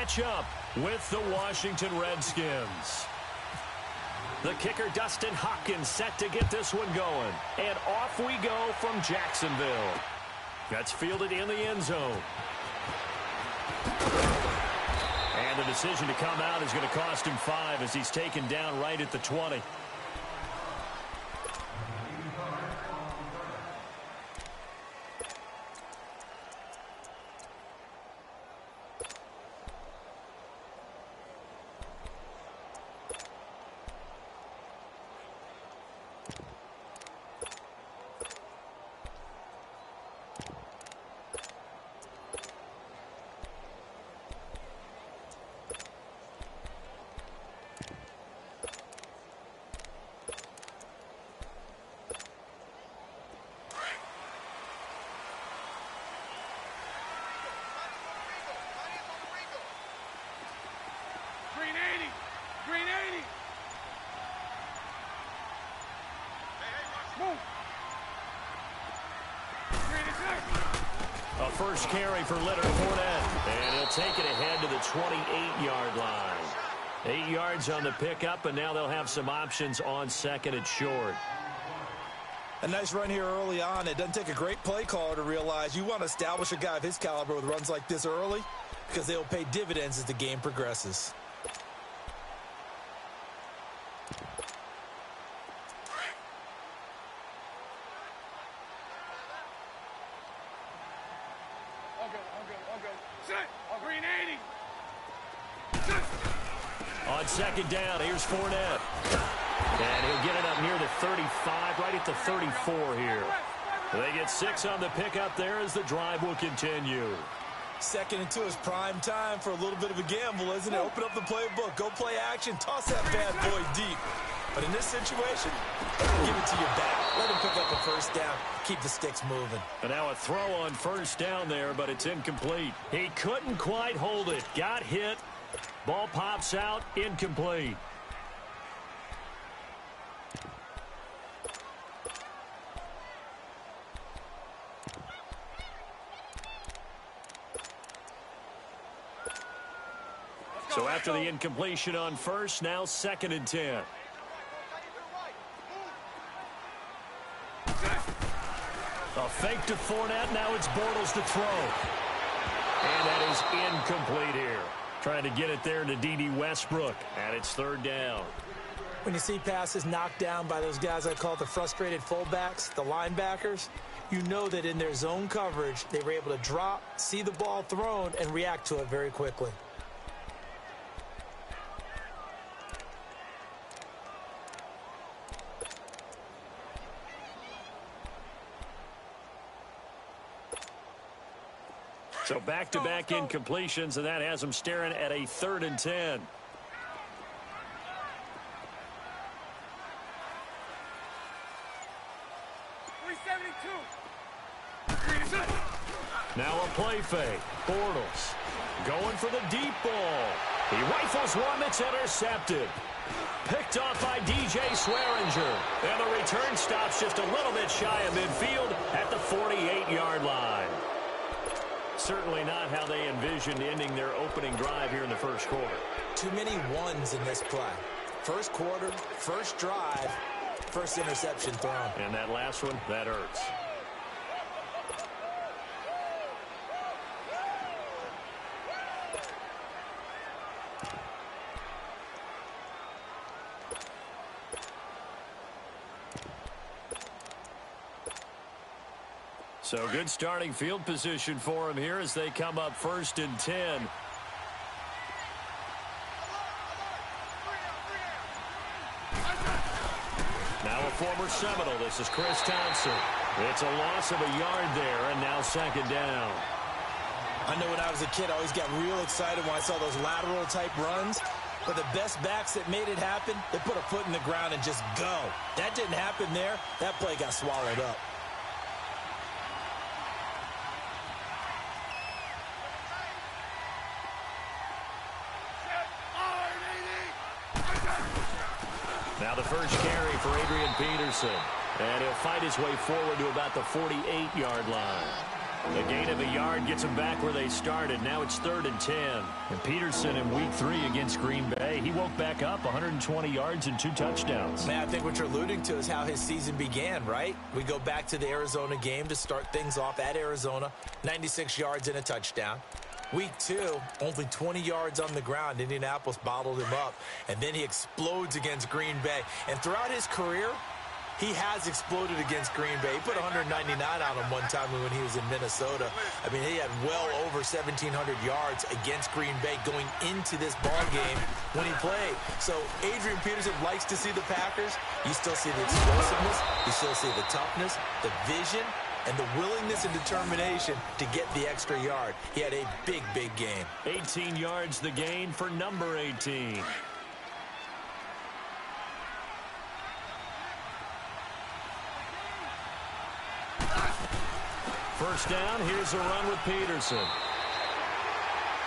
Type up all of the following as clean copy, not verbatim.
match up with the Washington Redskins. The kicker, Dustin Hopkins, set to get this one going. And off we go from Jacksonville. That's fielded in the end zone. And the decision to come out is going to cost him 5 as he's taken down right at the 20. A first carry for Leonard Fournette, and he'll take it ahead to the 28-yard line. 8 yards on the pickup, and now they'll have some options on second and short. A nice run here early on. It doesn't take a great play caller to realize you want to establish a guy of his caliber with runs like this early because they'll pay dividends as the game progresses. On second down, here's Fournette. And he'll get it up near the 35, right at the 34 here. They get 6 on the pickup there as the drive will continue. 2nd and 2 is prime time for a little bit of a gamble, isn't it? Open up the playbook, go play action, toss that bad boy deep. But in this situation, give it to your back. Let him pick up a first down. Keep the sticks moving. And now a throw on first down there, but it's incomplete. He couldn't quite hold it. Got hit. Ball pops out, incomplete. So after the incompletion on first, now 2nd and 10. A fake to Fournette, now it's Bortles to throw. And that is incomplete here. Trying to get it there to D.D. Westbrook, and it's 3rd down. When you see passes knocked down by those guys I call the frustrated fullbacks, the linebackers, you know that in their zone coverage, they were able to drop, see the ball thrown, and react to it very quickly. So back-to-back incompletions, and that has them staring at a 3rd and 10. Now a play fake. Bortles going for the deep ball. He rifles one that's intercepted. Picked off by DJ Swearinger. And the return stops just a little bit shy of midfield at the 48-yard line. Certainly not how they envisioned ending their opening drive here in the first quarter. Too many ones in this play. First quarter, first drive, first interception thrown. And that last one, that hurts. So good starting field position for him here as they come up 1st and 10. Now a former Seminole. This is Chris Thompson. It's a loss of a yard there, and now 2nd down. I know when I was a kid, I always got real excited when I saw those lateral-type runs. But the best backs that made it happen, they put a foot in the ground and just go. That didn't happen there. That play got swallowed up. Now the first carry for Adrian Peterson. And he'll fight his way forward to about the 48-yard line. The gain of a yard gets them back where they started. Now it's 3rd and 10. And Peterson in week 3 against Green Bay, he woke back up 120 yards and 2 touchdowns. Man, I think what you're alluding to is how his season began, right? We go back to the Arizona game to start things off at Arizona. 96 yards and a touchdown. Week 2, only 20 yards on the ground. Indianapolis bottled him up. And then he explodes against Green Bay. And throughout his career, he has exploded against Green Bay. He put 199 on him one time when he was in Minnesota. I mean, he had well over 1,700 yards against Green Bay going into this ball game when he played. So Adrian Peterson likes to see the Packers. You still see the explosiveness. You still see the toughness, the vision, and the willingness and determination to get the extra yard. He had a big, big game. 18 yards the gain for number 18. First down, here's a run with Peterson.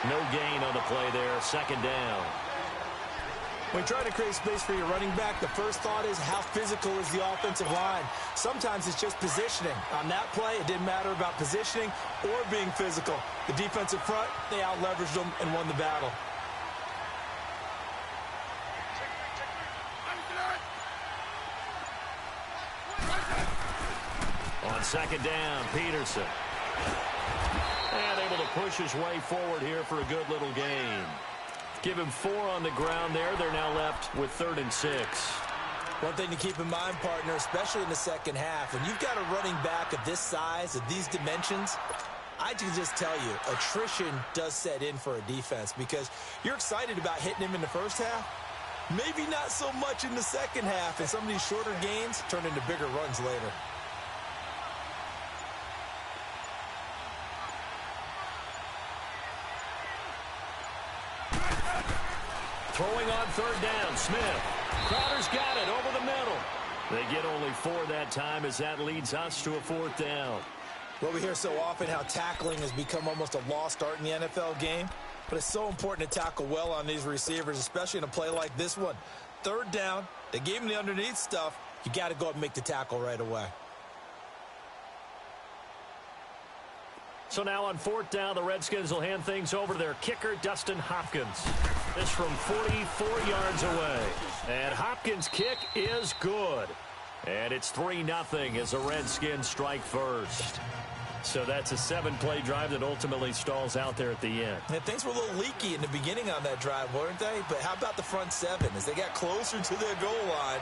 No gain on the play there, 2nd down. When trying to create space for your running back, the first thought is how physical is the offensive line. Sometimes it's just positioning. On that play, it didn't matter about positioning or being physical. The defensive front, they out-leveraged them and won the battle. On 2nd down, Peterson. And able to push his way forward here for a good little gain. Give him 4 on the ground there. They're now left with 3rd and 6. One thing to keep in mind, partner, especially in the second half, when you've got a running back of this size, of these dimensions, I can just tell you, attrition does set in for a defense because you're excited about hitting him in the first half. Maybe not so much in the second half, and some of these shorter gains turn into bigger runs later. Throwing on 3rd down, Smith. Crowder's got it over the middle. They get only 4 that time as that leads us to a 4th down. Well, we hear so often how tackling has become almost a lost art in the NFL game, but it's so important to tackle well on these receivers, especially in a play like this one. 3rd down, they gave him the underneath stuff. You got to go up and make the tackle right away. So now on 4th down, the Redskins will hand things over to their kicker, Dustin Hopkins. This from 44 yards away. And Hopkins' kick is good. And it's 3-0 as the Redskins strike first. So that's a 7-play drive that ultimately stalls out there at the end. And things were a little leaky in the beginning on that drive, weren't they? But how about the front 7? As they got closer to their goal line,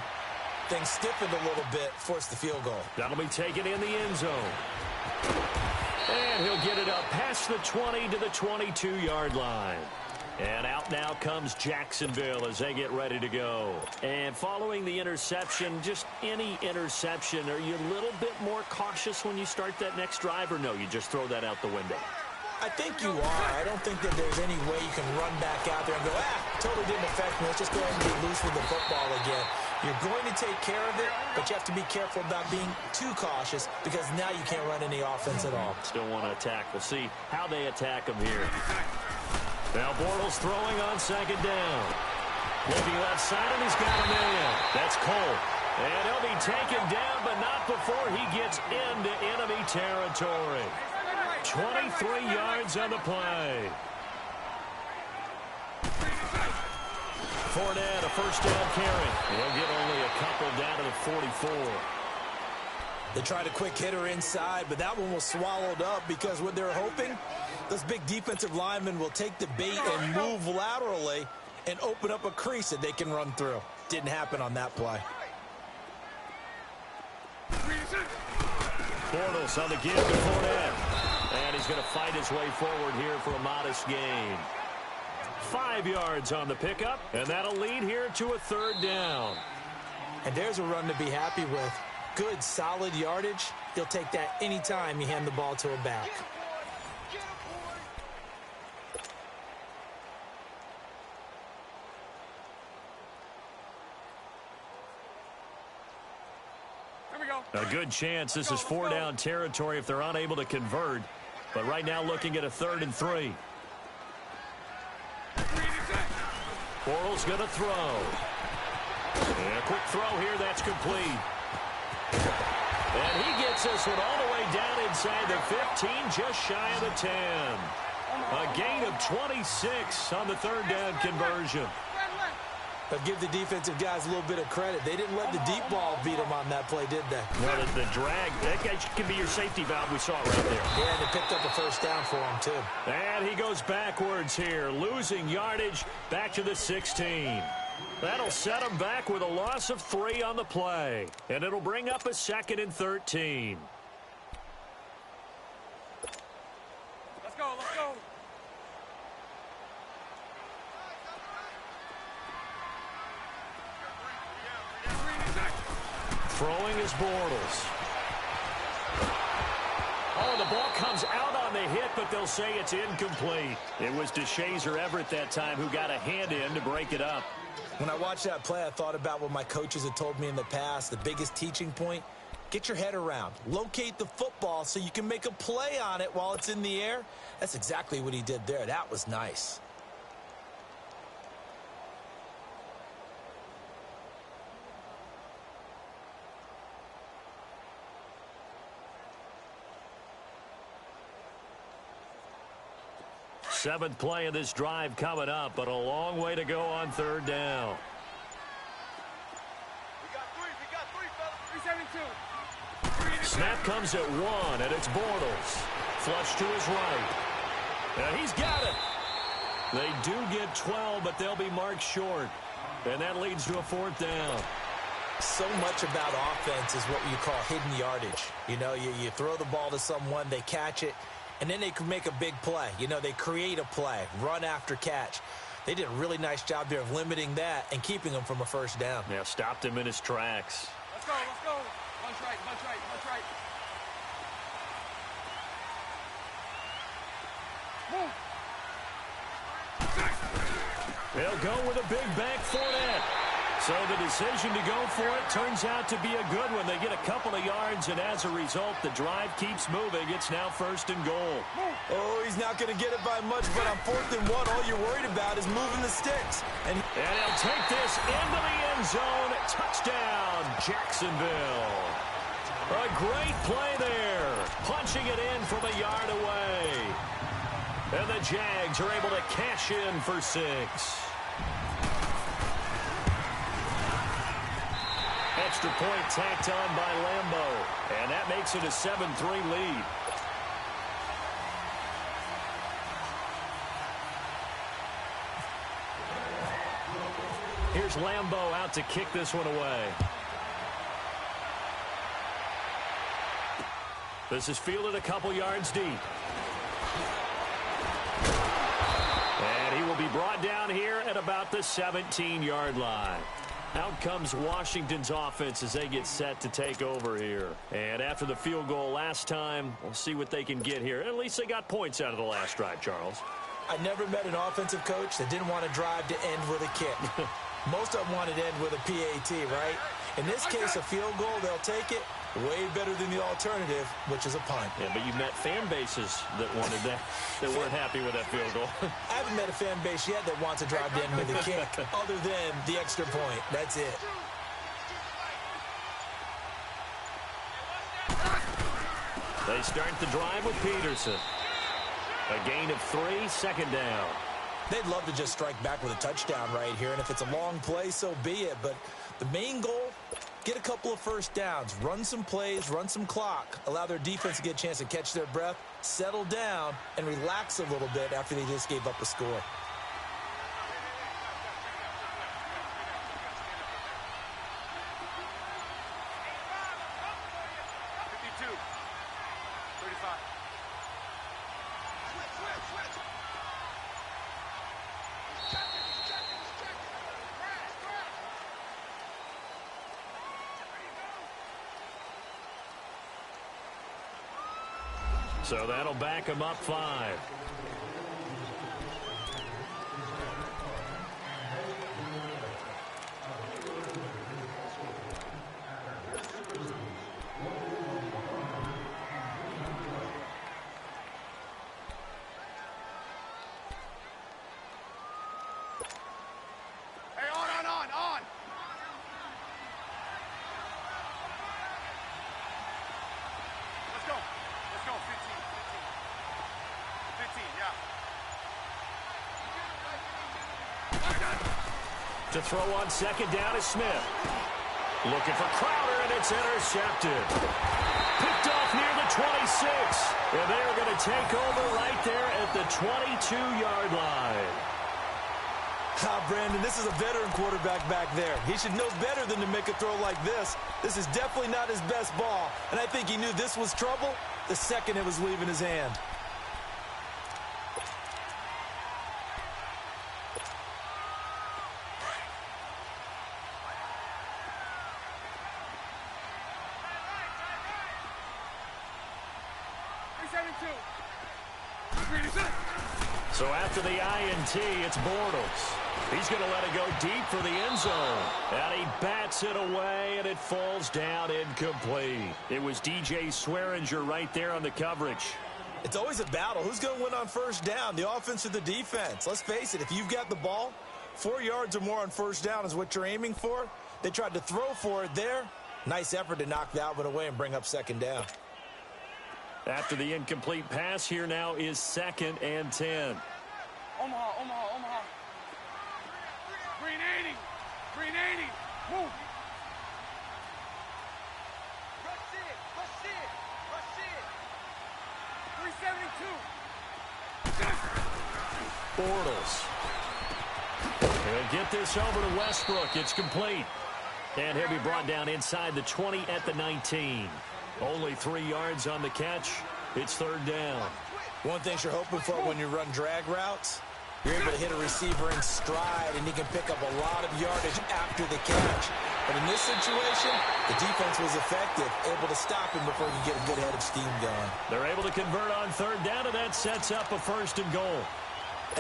things stiffened a little bit, forced the field goal. That'll be taken in the end zone. And he'll get it up past the 20 to the 22-yard line. And out now comes Jacksonville as they get ready to go. And following the interception, just any interception, are you a little bit more cautious when you start that next drive, or no, you just throw that out the window? I think you are. I don't think that there's any way you can run back out there and go, totally didn't affect me. Let's just go ahead and be loose with the football again. You're going to take care of it, but you have to be careful about being too cautious because now you can't run any offense at all. Still want to attack. We'll see how they attack him here. Now Bortles throwing on 2nd down. Looking left side, and he's got a man. That's Cole. And he'll be taken down, but not before he gets into enemy territory. 23 yards on the play. Fournette, a 1st down carry. He'll get only a couple down to the 44. They tried a quick hitter inside, but that one was swallowed up because what they're hoping, those big defensive linemen will take the bait and move laterally and open up a crease that they can run through. Didn't happen on that play. Bortles on the give to Fournette. And he's going to fight his way forward here for a modest gain. 5 yards on the pickup, and that'll lead here to a 3rd down. And there's a run to be happy with. Good, solid yardage. He'll take that anytime you hand the ball to a back. A good chance this is 4-down territory if they're unable to convert. But right now looking at a 3rd and 3. Bortles going to throw. And a quick throw here, that's complete. And he gets this one all the way down inside the 15, just shy of the 10. A gain of 26 on the third down conversion. But give the defensive guys a little bit of credit. They didn't let the deep ball beat them on that play, did they? Well, the drag, that guy can be your safety valve. We saw it right there. Yeah, and they picked up a first down for him, too. And he goes backwards here, losing yardage back to the 16. That'll set him back with a loss of 3 on the play. And it'll bring up a 2nd and 13. Let's go, let's go. Throwing is Bortles. Oh, the ball comes out on the hit, but they'll say it's incomplete. It was DeShazer Everett that time who got a hand in to break it up. When I watched that play, I thought about what my coaches had told me in the past. The biggest teaching point, get your head around. Locate the football so you can make a play on it while it's in the air. That's exactly what he did there. That was nice. Seventh play of this drive coming up, but a long way to go on third down. We got three, fellas. 372. Snap comes at 1, and it's Bortles. Flush to his right. And he's got it. They do get 12, but they'll be marked short. And that leads to a 4th down. So much about offense is what you call hidden yardage. You know, you throw the ball to someone, they catch it, and then they can make a big play. You know, they create a play, run after catch. They did a really nice job there of limiting that and keeping him from a first down. Yeah, stopped him in his tracks. Let's go, let's go. Bunch right, bunch right, bunch right. Move. They'll go with a big bank Fournette. So the decision to go for it turns out to be a good one. They get a couple of yards, and as a result, the drive keeps moving. It's now 1st and goal. Oh, he's not going to get it by much, but on 4th and 1, all you're worried about is moving the sticks. And he'll take this into the end zone. Touchdown, Jacksonville. A great play there. Punching it in from a yard away. And the Jags are able to cash in for 6. Extra point tacked on by Lambo. And that makes it a 7-3 lead. Here's Lambo out to kick this one away. This is fielded a couple yards deep. And he will be brought down here at about the 17-yard line. Out comes Washington's offense as they get set to take over here. And after the field goal last time, we'll see what they can get here. At least they got points out of the last drive, Charles. I never met an offensive coach that didn't want to drive to end with a kick. Most of them wanted to end with a PAT, right? In this case, a field goal, they'll take it. Way better than the alternative, which is a punt. Yeah, but you've met fan bases that wanted that, that weren't happy with that field goal. I haven't met a fan base yet that wants to drive to end with a kick, other than the extra point. That's it. They start the drive with Peterson. A gain of 3, 2nd down. They'd love to just strike back with a touchdown right here, and if it's a long play, so be it. But the main goal, get a couple of first downs, run some plays, run some clock, allow their defense to get a chance to catch their breath, settle down, and relax a little bit after they just gave up a score. So that'll back him up 5. To throw on second down is Smith. Looking for Crowder, and it's intercepted. Picked off near the 26. And they're going to take over right there at the 22-yard line. Brandon, this is a veteran quarterback back there. He should know better than to make a throw like this. This is definitely not his best ball, and I think he knew this was trouble the second it was leaving his hand. So after the INT, it's Bortles. He's going to let it go deep for the end zone. And he bats it away, and it falls down incomplete. It was DJ Swearinger right there on the coverage. It's always a battle. Who's going to win on first down, the offense or the defense? Let's face it, if you've got the ball, 4 yards or more on first down is what you're aiming for. They tried to throw for it there. Nice effort to knock that one away and bring up second down. After the incomplete pass, here now is 2nd and 10. Omaha. Green 80. Move. Rush it. 372. Bortles. He'll get this over to Westbrook. It's complete. And he'll be brought down inside the 20 at the 19. Only 3 yards on the catch. It's 3rd down. One thing you're hoping for when you run drag routes, you're able to hit a receiver in stride, and he can pick up a lot of yardage after the catch. But in this situation, the defense was effective, able to stop him before he could get a good head of steam going. They're able to convert on 3rd down, and that sets up a 1st and goal.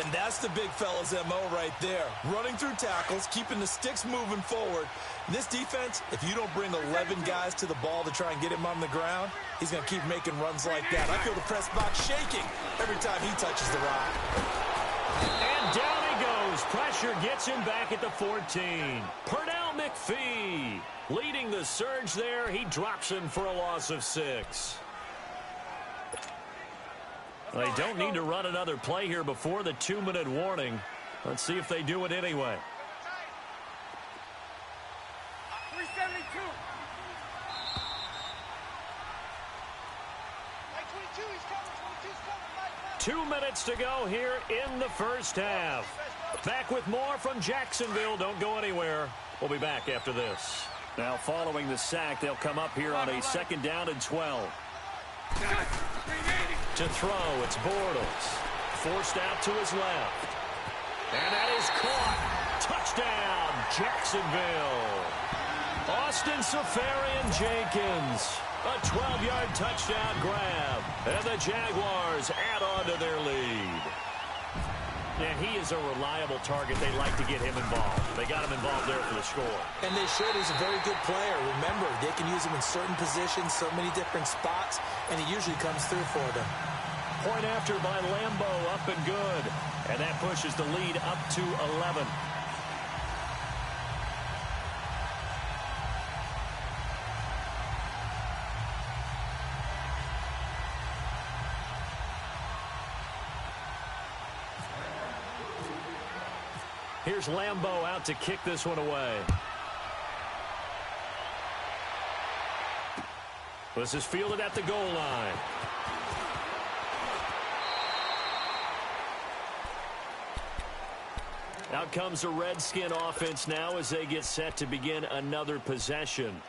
And that's the big fella's MO right there. Running through tackles, keeping the sticks moving forward. This defense, if you don't bring 11 guys to the ball to try and get him on the ground, he's going to keep making runs like that. I feel the press box shaking every time he touches the rock. And down he goes. Pressure gets him back at the 14. Pernell McPhee leading the surge there. He drops him for a loss of 6. They don't need to run another play here before the 2-minute warning. Let's see if they do it anyway. 372. 2 minutes to go here in the first half. Back with more from Jacksonville. Don't go anywhere. We'll be back after this. Now following the sack, they'll come up here on a 2nd down and 12. To throw, it's Bortles. Forced out to his left. And that is caught. Touchdown, Jacksonville. Austin Seferian-Jenkins. A 12-yard touchdown grab. And the Jaguars add on to their lead. Yeah, he is a reliable target. They like to get him involved. They got him involved there for the score. And they showed he's a very good player. Remember, they can use him in certain positions, so many different spots, and he usually comes through for them. Point after by Lambo, up and good. And that pushes the lead up to 11. Here's Lambo out to kick this one away. This is fielded at the goal line. Out comes the Redskin offense now as they get set to begin another possession.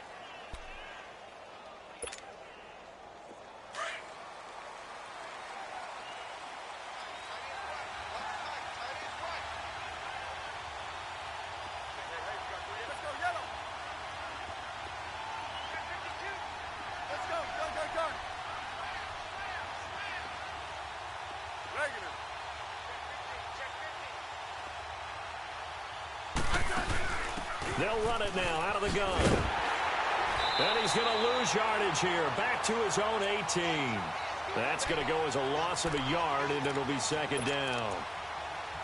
They'll run it now out of the gun. And he's going to lose yardage here. Back to his own 18. That's going to go as a loss of a yard, and it'll be 2nd down.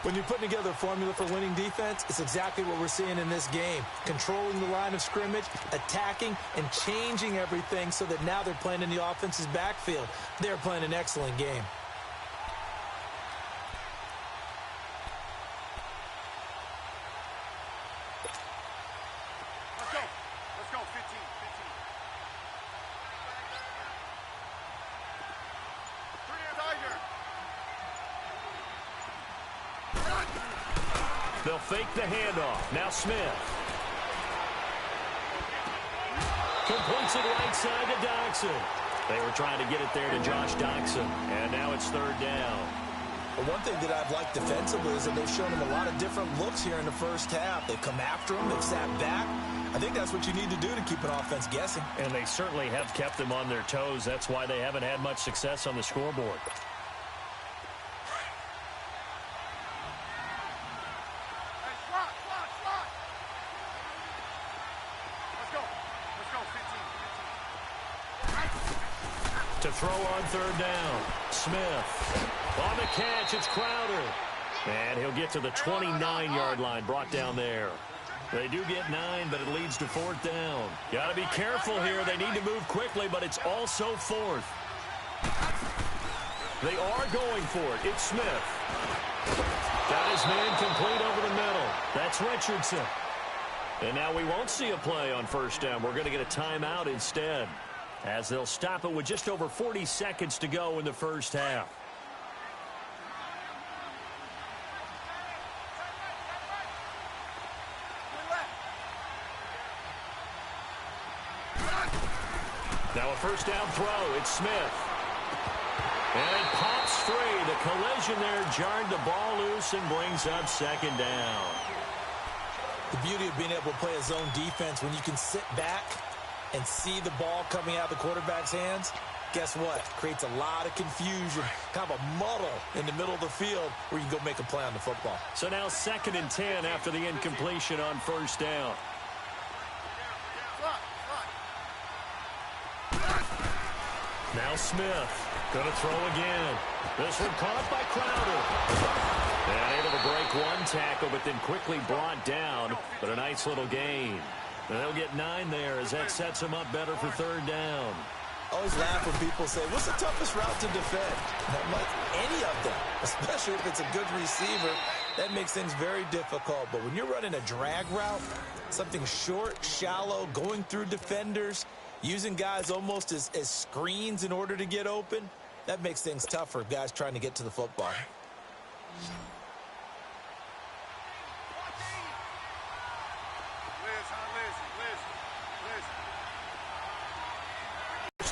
When you're putting together a formula for winning defense, it's exactly what we're seeing in this game. Controlling the line of scrimmage, attacking, and changing everything so that now they're playing in the offense's backfield. They're playing an excellent game. They'll fake the handoff. Now Smith. Completes it right side to Doxson. They were trying to get it there to Josh Doxson, and now it's third down. Well, one thing that I've liked defensively is that they've shown him a lot of different looks here in the first half. They've come after him. They've sat back. I think that's what you need to do to keep an offense guessing. And they certainly have kept them on their toes. That's why they haven't had much success on the scoreboard. To throw on third down. Smith. On the catch, it's Crowder. And he'll get to the 29-yard line, brought down there. They do get 9, but it leads to fourth down. Got to be careful here. They need to move quickly, but it's also fourth. They are going for it. It's Smith. Got his man complete over the middle. That's Richardson. And now we won't see a play on first down. We're going to get a timeout instead, as they'll stop it with just over 40 seconds to go in the first half. Now a first down throw. It's Smith. And it pops free. The collision there jarred the ball loose and brings up second down. The beauty of being able to play a zone defense, when you can sit back and see the ball coming out of the quarterback's hands, guess what? Creates a lot of confusion, kind of a muddle in the middle of the field where you can go make a play on the football. So now 2nd and 10 after the incompletion on first down. Now Smith going to throw again. This one caught by Crowder. And able to break one tackle, but then quickly brought down. But a nice little gain. And they'll get 9 there as that sets them up better for third down. I always laugh when people say, what's the toughest route to defend? I'm like, any of them, especially if it's a good receiver. That makes things very difficult. But when you're running a drag route, something short, shallow, going through defenders, using guys almost as screens in order to get open, that makes things tough for guys trying to get to the football.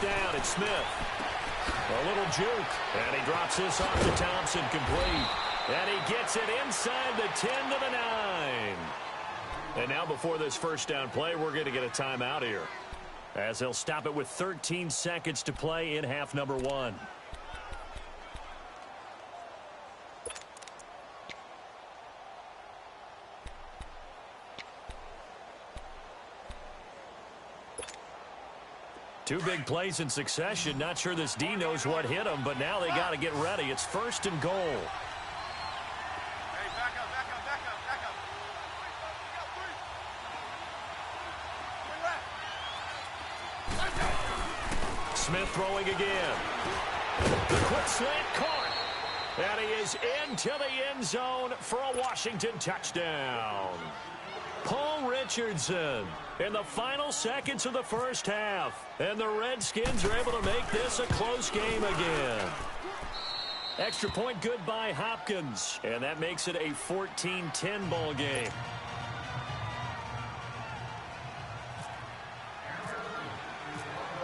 Down, it's Smith. A little juke, and he drops this off to Thompson, complete. And he gets it inside the 10 to the 9. And now before this first down play, we're going to get a timeout here, as they'll stop it with 13 seconds to play in half number 1. Two big plays in succession. Not sure this D knows what hit him, but now they got to get ready. It's 1st and goal. Hey, back up. Smith throwing again. The quick slant caught. And he is into the end zone for a Washington touchdown. Paul Richardson in the final seconds of the first half. And the Redskins are able to make this a close game again. Extra point good by Hopkins. And that makes it a 14-10 ball game.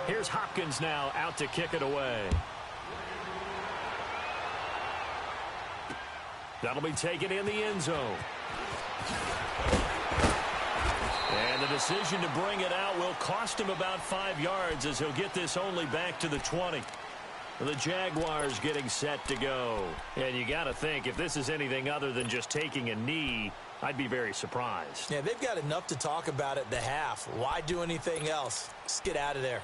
Here's Hopkins now out to kick it away. That'll be taken in the end zone. And the decision to bring it out will cost him about 5 yards, as he'll get this only back to the 20. The Jaguars getting set to go. And you got to think, if this is anything other than just taking a knee, I'd be very surprised. Yeah, they've got enough to talk about at the half. Why do anything else? Just get out of there.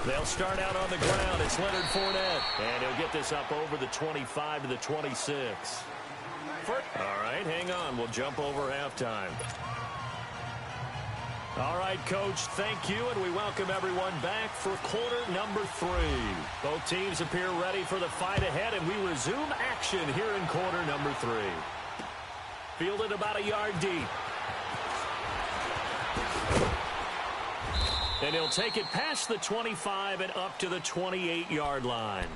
They'll start out on the ground. It's Leonard Fournette. And he'll get this up over the 25 to the 26. All right, hang on. We'll jump over halftime. All right, Coach, thank you, and we welcome everyone back for quarter number 3. Both teams appear ready for the fight ahead, and we resume action here in quarter number 3. Fielded about a yard deep. And he'll take it past the 25 and up to the 28-yard line.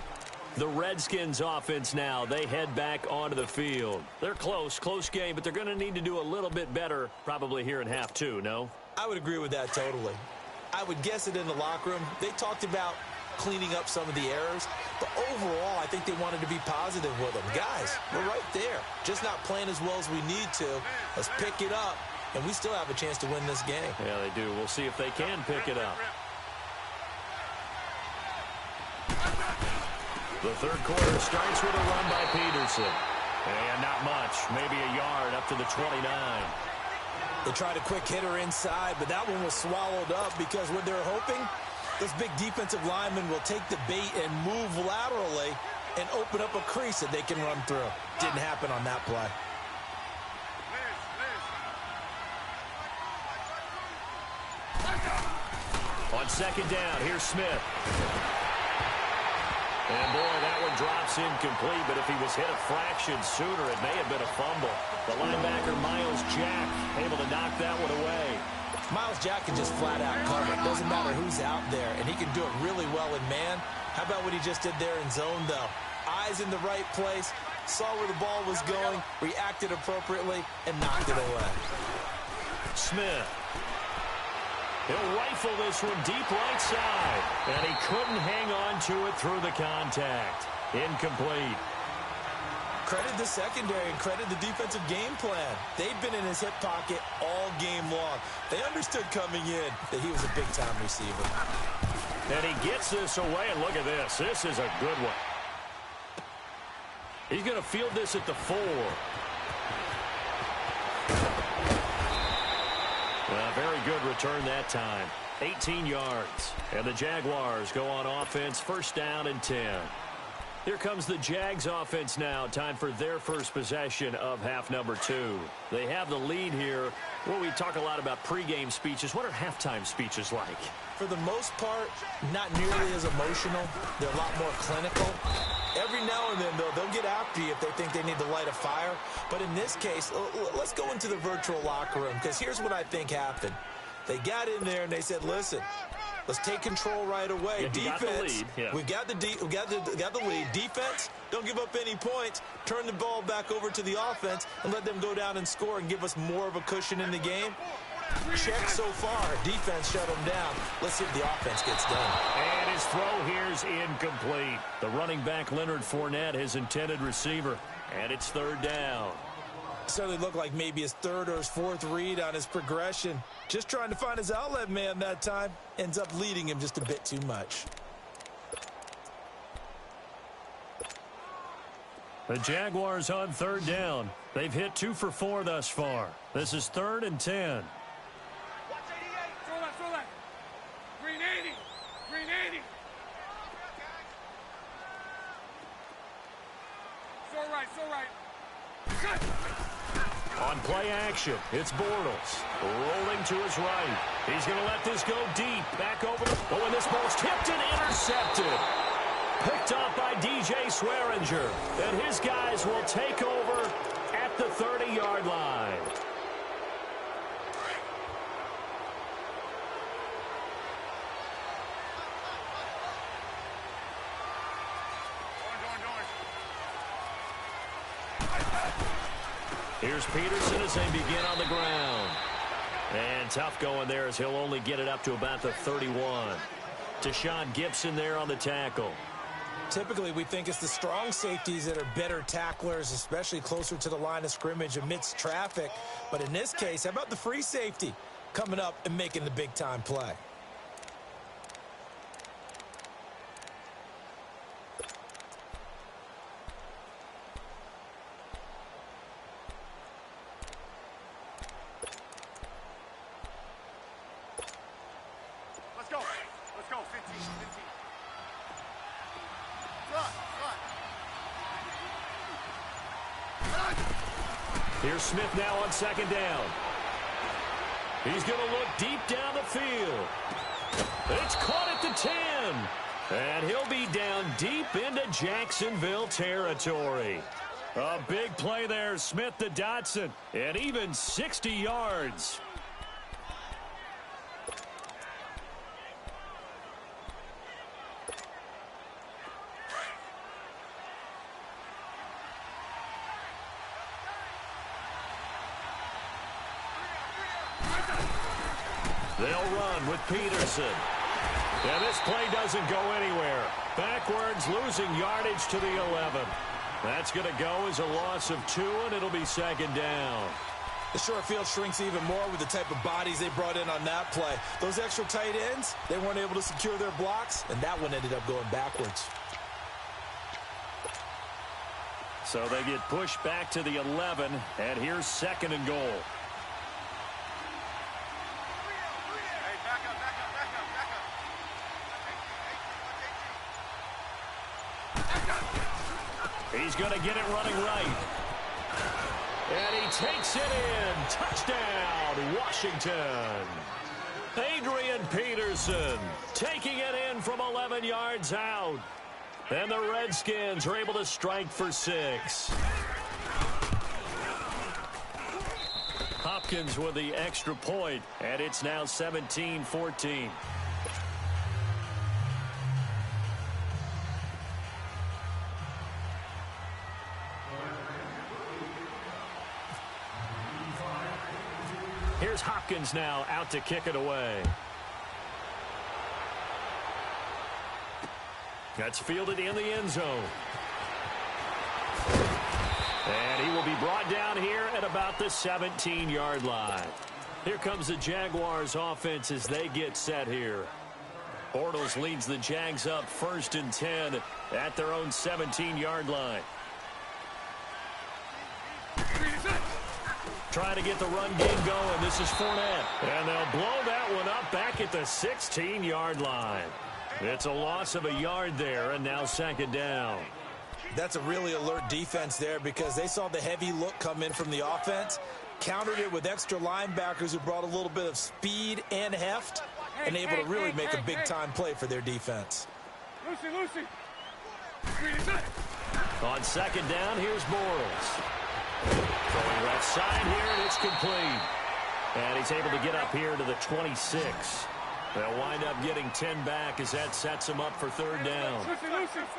The Redskins offense now, they head back onto the field. They're close game, but they're going to need to do a little bit better probably here in half two, no? I would agree with that totally. I would guess it in the locker room. They talked about cleaning up some of the errors, but overall, I think they wanted to be positive with them. Guys, we're right there. Just not playing as well as we need to. Let's pick it up, and we still have a chance to win this game. Yeah, they do. We'll see if they can pick it up. The third quarter starts with a run by Peterson. And not much, maybe a yard up to the 29. They tried a quick hitter inside, but that one was swallowed up because what they're hoping, those big defensive linemen will take the bait and move laterally and open up a crease that they can run through. Didn't happen on that play. On second down, here's Smith. And, boy, that one drops incomplete, but if he was hit a fraction sooner, it may have been a fumble. The linebacker, Miles Jack, able to knock that one away. Miles Jack can just flat out cover. It doesn't matter who's out there, and he can do it really well in man. How about what he just did there in zone, though? Eyes in the right place, saw where the ball was going, reacted appropriately, and knocked it away. Smith. He'll rifle this one deep right side. And he couldn't hang on to it through the contact. Incomplete. Credit the secondary and credit the defensive game plan. They've been in his hip pocket all game long. They understood coming in that he was a big-time receiver. And he gets this away, and look at this. This is a good one. He's going to field this at the 4. Very good return that time. 18 yards. And the Jaguars go on offense, first down and 10. Here comes the Jags offense now. Time for their first possession of half number 2. They have the lead here. Well, we talk a lot about pregame speeches. What are halftime speeches like? For the most part, not nearly as emotional. They're a lot more clinical. Every now and then, though, they'll get after you if they think they need to light a fire. But in this case, let's go into the virtual locker room, because here's what I think happened. They got in there and they said, listen, let's take control right away. Yeah, defense, yeah. we've got the lead. Defense, don't give up any points. Turn the ball back over to the offense and let them go down and score and give us more of a cushion in the game. Check so far. Defense shut them down. Let's see if the offense gets done. And his throw here's incomplete. The running back, Leonard Fournette, his intended receiver. And it's third down. Certainly looked like maybe his third or his fourth read on his progression. Just trying to find his outlet man that time. Ends up leading him just a bit too much. The Jaguars on third down. They've hit 2 for 4 thus far. This is 3rd and 10. Throw that. Green 80. Green 80. So right. Good. On play action, it's Bortles. Rolling to his right. He's going to let this go deep. Back over. Oh, and this ball's tipped and intercepted. Picked up by DJ Swearinger. And his guys will take over at the 30-yard line. Here's Peterson as they begin on the ground. And tough going there as he'll only get it up to about the 31. Deshaun Gibson there on the tackle. Typically, we think it's the strong safeties that are better tacklers, especially closer to the line of scrimmage amidst traffic. But in this case, how about the free safety coming up and making the big-time play? Let's go. 15. Here's Smith now on second down. He's going to look deep down the field. It's caught at the 10. And he'll be down deep into Jacksonville territory. A big play there, Smith to Dotson. And even 60 yards. They'll run with Peterson. And this play doesn't go anywhere. Backwards, losing yardage to the 11. That's going to go as a loss of 2, and it'll be second down. The short field shrinks even more with the type of bodies they brought in on that play. Those extra tight ends, they weren't able to secure their blocks, and that one ended up going backwards. So they get pushed back to the 11, and here's second and goal. He's going to get it running right. And he takes it in. Touchdown, Washington. Adrian Peterson taking it in from 11 yards out. And the Redskins are able to strike for 6. Hopkins with the extra point, and it's now 17-14. Here's Hopkins now out to kick it away. That's fielded in the end zone. And he will be brought down here at about the 17-yard line. Here comes the Jaguars offense as they get set here. Bortles leads the Jags up 1st and 10 at their own 17-yard line. Trying to get the run game going. This is Fournette. And they'll blow that one up back at the 16-yard line. It's a loss of a yard there, and now second down. That's a really alert defense there because they saw the heavy look come in from the offense, countered it with extra linebackers who brought a little bit of speed and heft, and able to really make a big-time play for their defense. Lucy. On second down, here's Bortles. Throwing left side here, and it's complete. And he's able to get up here to the 26. They'll wind up getting 10 back as that sets him up for third down.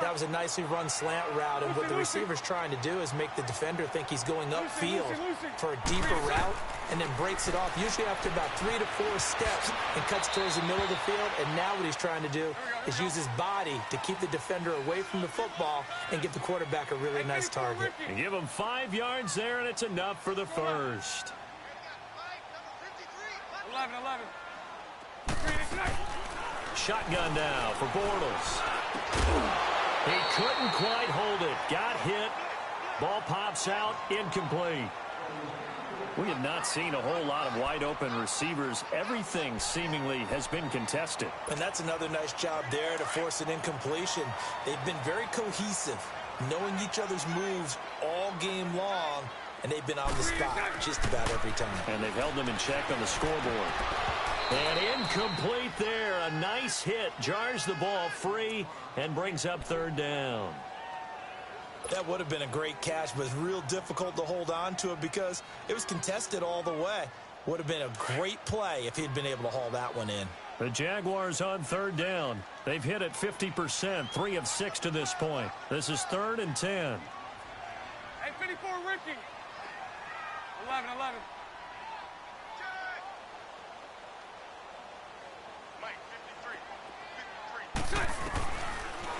That was a nicely run slant route, and what the receiver's trying to do is make the defender think he's going upfield for a deeper route, and then breaks it off, usually after about 3 to 4 steps, and cuts towards the middle of the field. And now what he's trying to do is use his body to keep the defender away from the football and give the quarterback a really nice target. And give him 5 yards there, and it's enough for the first. 11. Shotgun now for Bortles. He couldn't quite hold it. Got hit. Ball pops out. Incomplete. We have not seen a whole lot of wide-open receivers. Everything seemingly has been contested. And that's another nice job there to force an incompletion. They've been very cohesive, knowing each other's moves all game long, and they've been on the spot just about every time. And they've held them in check on the scoreboard. And incomplete there. A nice hit. Jars the ball free and brings up third down. That would have been a great catch, but it's real difficult to hold on to it because it was contested all the way. Would have been a great play if he'd been able to haul that one in. The Jaguars on third down. They've hit it 50%, 3 of 6 to this point. This is 3rd and 10. Hey, 54, Ricky. 11.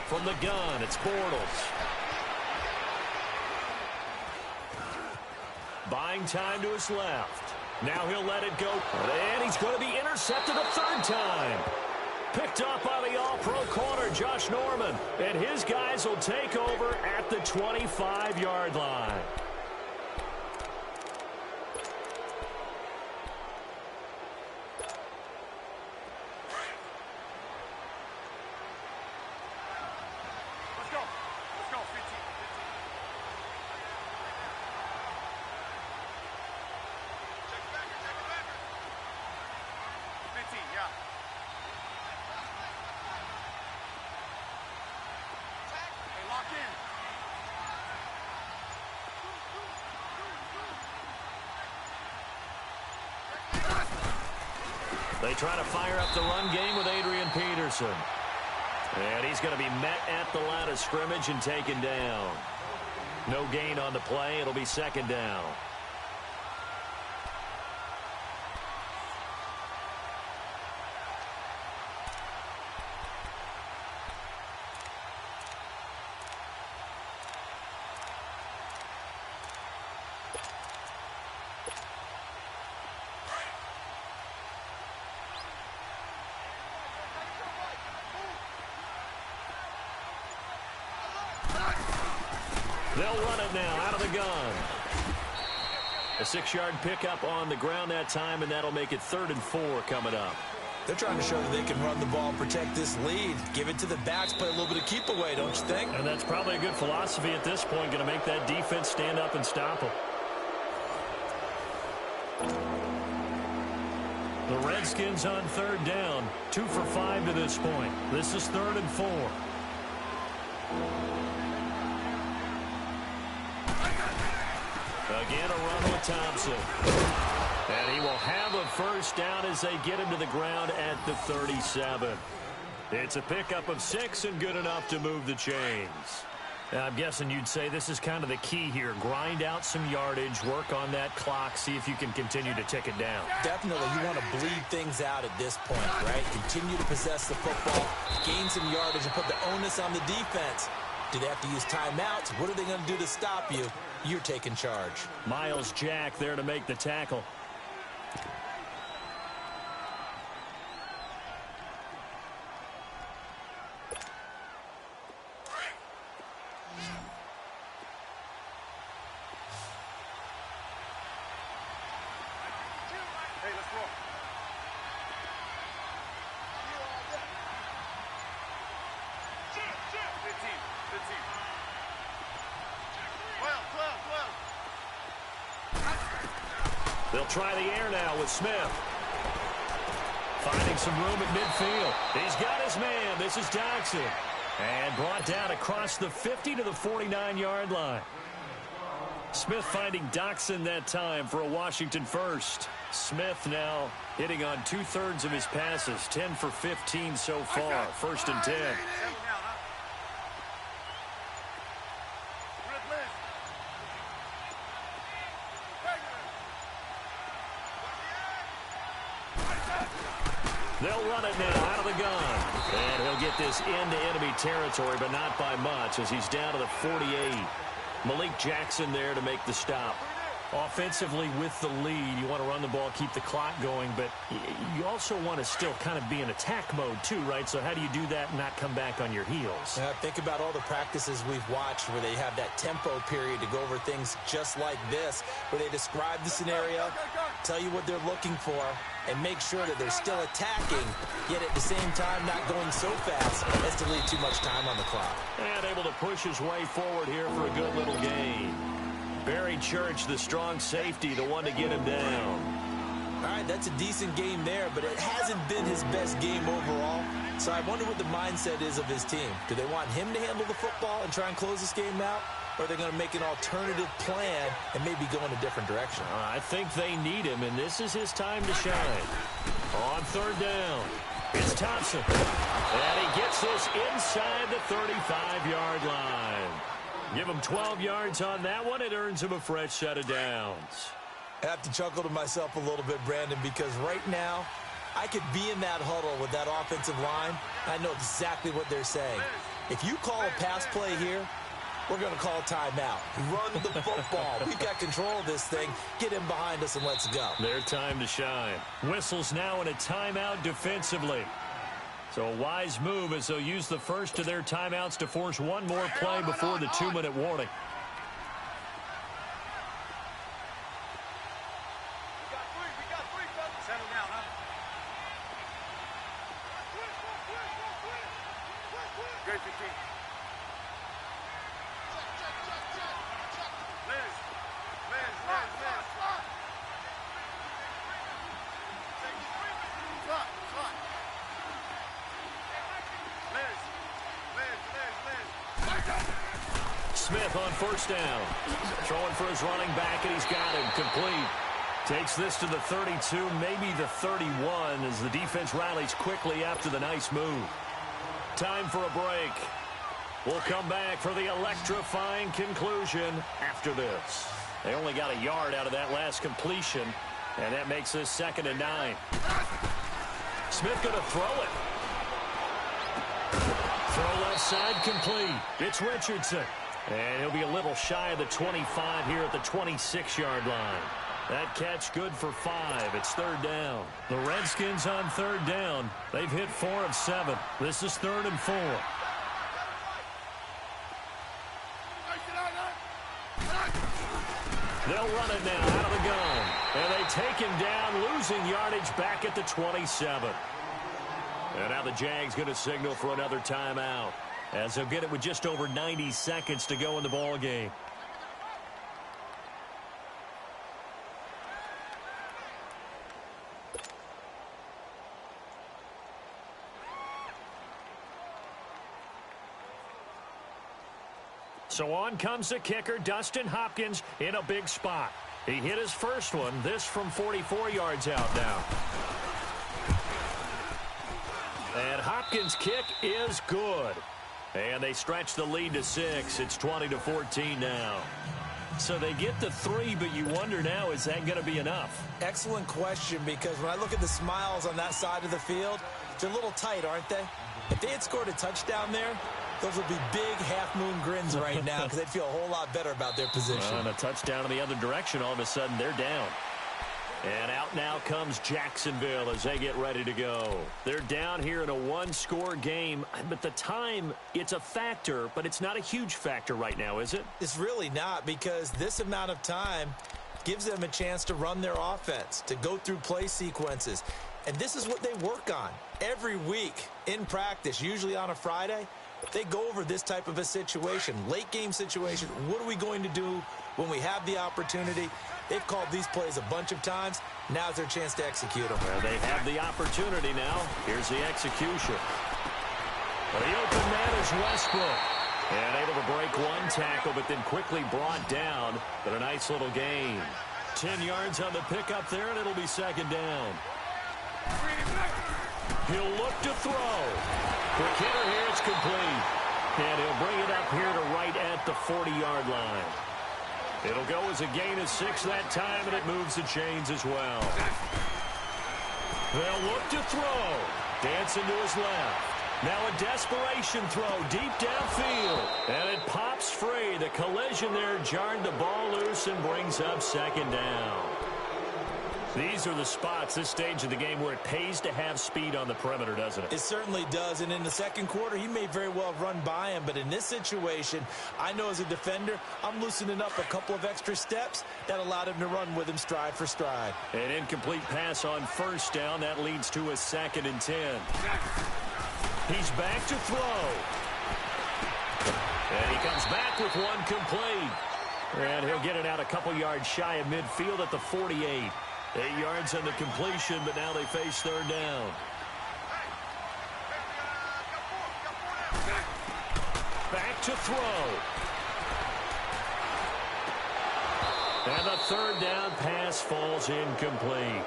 From the gun, it's Bortles. Buying time to his left. Now he'll let it go. And he's going to be intercepted a 3rd time. Picked up by the all-pro corner, Josh Norman. And his guys will take over at the 25-yard line. They try to fire up the run game with Adrian Peterson. And he's going to be met at the line of scrimmage and taken down. No gain on the play. It'll be second down. They'll run it now out of the gun. A 6-yard pickup on the ground that time, and that'll make it 3rd and 4 coming up. They're trying to show that they can run the ball and protect this lead. Give it to the backs, play a little bit of keep away, don't you think? And that's probably a good philosophy at this point, going to make that defense stand up and stop them. The Redskins on 3rd down, 2 for 5 to this point. This is 3rd and 4. Again, a run with Thompson. And he will have a first down as they get him to the ground at the 37. It's a pickup of 6 and good enough to move the chains. Now, I'm guessing you'd say this is kind of the key here. Grind out some yardage, work on that clock, see if you can continue to tick it down. Definitely, you want to bleed things out at this point, right? Continue to possess the football, gain some yardage, and put the onus on the defense. Do they have to use timeouts? What are they going to do to stop you? You're taking charge. Miles Jack there to make the tackle. Hey, let's roll. Good team. Good team. 12. They'll try the air now with Smith. Finding some room at midfield. He's got his man. This is Doxson. And brought down across the 50 to the 49-yard line. Smith finding Doxson that time for a Washington first. Smith now hitting on 2/3 of his passes, 10 for 15 so far. 1st and 10. They'll run it now out of the gun. And he'll get this into enemy territory, but not by much as he's down to the 48. Malik Jackson there to make the stop. Offensively with the lead, you want to run the ball, keep the clock going, but you also want to still kind of be in attack mode too, right? So how do you do that and not come back on your heels? Think about all the practices we've watched where they have that tempo period to go over things just like this, where they describe the scenario, tell you what they're looking for, and make sure that they're still attacking, yet at the same time not going so fast as to leave too much time on the clock. And able to push his way forward here for a good little gain. Barry Church, the strong safety, the one to get him down. All right, that's a decent game there, but it hasn't been his best game overall. So I wonder what the mindset is of his team. Do they want him to handle the football and try and close this game out? Or are they going to make an alternative plan and maybe go in a different direction? I think they need him, and this is his time to shine. On 3rd down, it's Thompson. And he gets this inside the 35-yard line. Give him 12 yards on that one. It earns him a fresh set of downs. I have to chuckle to myself a little bit, Brandon, because right now I could be in that huddle with that offensive line. I know exactly what they're saying. If you call a pass play here, we're going to call a timeout. Run the football. We've got control of this thing. Get him behind us and let's go. Their time to shine. Whistles now in a timeout defensively. So a wise move as they'll use the first of their timeouts to force one more play before the 2-minute warning. We got three, fellas. Settle down, huh? Great 15. Liz. Slot. Smith on 1st down. Throwing for his running back, and he's got him complete. Takes this to the 32, maybe the 31, as the defense rallies quickly after the nice move. Time for a break. We'll come back for the electrifying conclusion after this. They only got a yard out of that last completion, and that makes this 2nd and 9. Smith going to throw it. Throw left side complete. It's Richardson. And he'll be a little shy of the 25 here at the 26-yard line. That catch good for 5. It's 3rd down. The Redskins on 3rd down. They've hit 4 of 7. This is 3rd and 4. They'll run it now out of the gun. And they take him down, losing yardage back at the 27. And now the Jags going to signal for another timeout, as they'll get it with just over 90 seconds to go in the ball game. So on comes the kicker, Dustin Hopkins, in a big spot. He hit his first one, this from 44 yards out now. And Hopkins' kick is good. And they stretch the lead to 6. It's 20-14 now. So they get the 3, but you wonder now, is that going to be enough? Excellent question, because when I look at the smiles on that side of the field, they're a little tight, aren't they? If they had scored a touchdown there, those would be big half-moon grins right now, because they'd feel a whole lot better about their position. And a touchdown in the other direction, all of a sudden they're down. And out now comes Jacksonville as they get ready to go. They're down here in a one-score game, but the time, it's a factor, but it's not a huge factor right now, is it? It's really not, because this amount of time gives them a chance to run their offense, to go through play sequences. And this is what they work on every week in practice, usually on a Friday. They go over this type of a situation, late game situation. What are we going to do when we have the opportunity? They've called these plays a bunch of times. Now's their chance to execute them. Well, they have the opportunity now. Here's the execution. Well, the open man is Westbrook. And able to break one tackle, but then quickly brought down. But a nice little gain. 10 yards on the pickup there, and it'll be second down. He'll look to throw. Quick hitter here, it's complete. And he'll bring it up here to right at the 40-yard line. It'll go as a gain of 6 that time, and it moves the chains as well. They'll look to throw. Dancing to his left. Now a desperation throw deep downfield. And it pops free. The collision there jarred the ball loose and brings up second down. These are the spots, this stage of the game, where it pays to have speed on the perimeter, doesn't it? It certainly does, and in the second quarter, he may very well run by him, but in this situation, I know as a defender, I'm loosening up a couple of extra steps that allowed him to run with him stride for stride. An incomplete pass on first down. That leads to a 2nd and 10. He's back to throw. And he comes back with one complete. And he'll get it out a couple yards shy of midfield at the 48. 8 yards on the completion, but now they face third down. Back to throw. And the third down pass falls incomplete.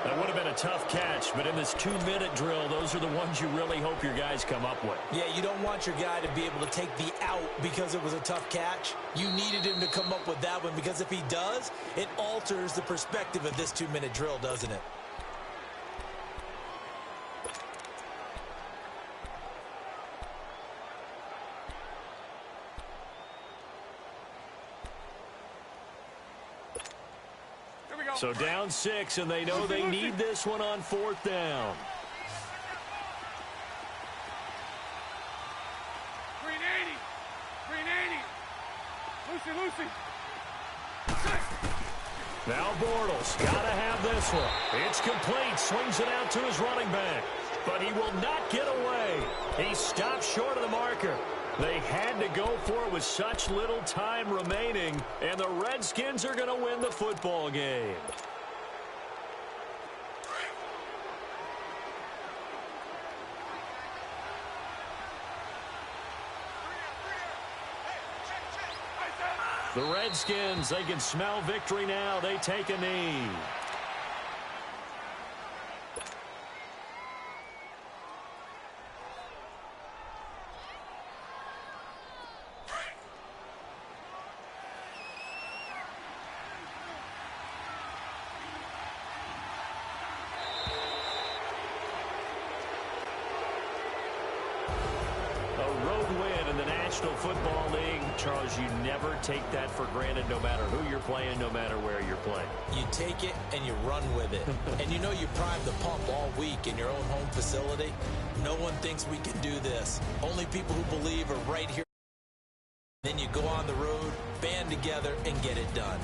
That would have been a tough catch, but in this 2-minute drill, those are the ones you really hope your guys come up with. Yeah, you don't want your guy to be able to take the out because it was a tough catch. You needed him to come up with that one, because if he does, it alters the perspective of this 2-minute drill, doesn't it? So down 6, and they know they need this one on 4th down. Green 80. Green 80. Lucy. Now Bortles got to have this one. It's complete. Swings it out to his running back. But he will not get away. He stops short of the marker. They had to go for it with such little time remaining, and the Redskins are going to win the football game. The Redskins, they can smell victory now. They take a knee. Football League, Charles, you never take that for granted, no matter who you're playing, no matter where you're playing. You take it and you run with it. And you know you prime the pump all week in your own home facility. No one thinks we can do this. Only people who believe are right here. Then you go on the road, band together. together and get it done.